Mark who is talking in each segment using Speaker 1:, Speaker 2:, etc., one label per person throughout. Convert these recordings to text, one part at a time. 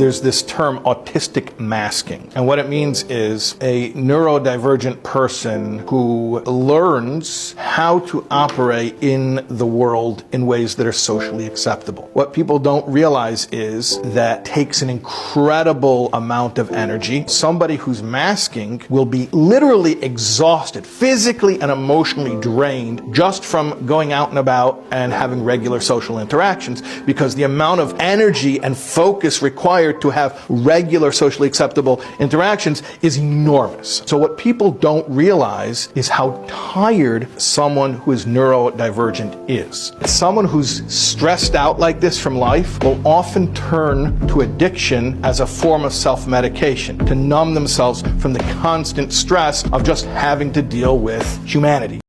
Speaker 1: There's this term autistic masking. And what it means is a neurodivergent person who learns how to operate in the world in ways that are socially acceptable. What people don't realize is that it takes an incredible amount of energy. Somebody who's masking will be literally exhausted, physically and emotionally drained just from going out and about and having regular social interactions, because the amount of energy and focus required to have regular socially acceptable interactions is enormous. So what people don't realize is how tired someone who is neurodivergent is. Someone who's stressed out like this from life will often turn to addiction as a form of self-medication to numb themselves from the constant stress of just having to deal with humanity.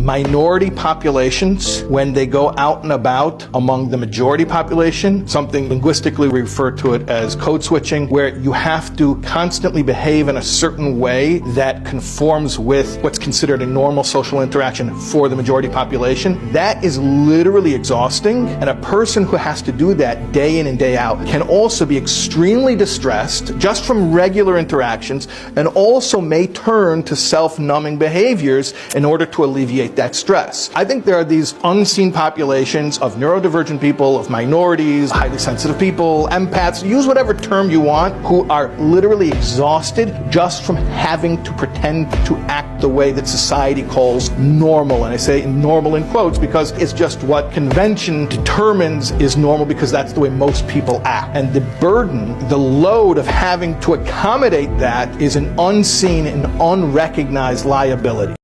Speaker 1: Minority populations, when they go out and about among the majority population, something linguistically we refer to it as code switching, where you have to constantly behave in a certain way that conforms with what's considered a normal social interaction for the majority population. That is literally exhausting, and a person who has to do that day in and day out can also be extremely distressed just from regular interactions, and also may turn to self-numbing behaviors in order to alleviate that stress. I think there are these unseen populations of neurodivergent people, of minorities, highly sensitive people, empaths, use whatever term you want, who are literally exhausted just from having to pretend to act the way that society calls normal. And I say normal in quotes because it's just what convention determines is normal, because that's the way most people act. And the burden, the load of having to accommodate that is an unseen and unrecognized liability.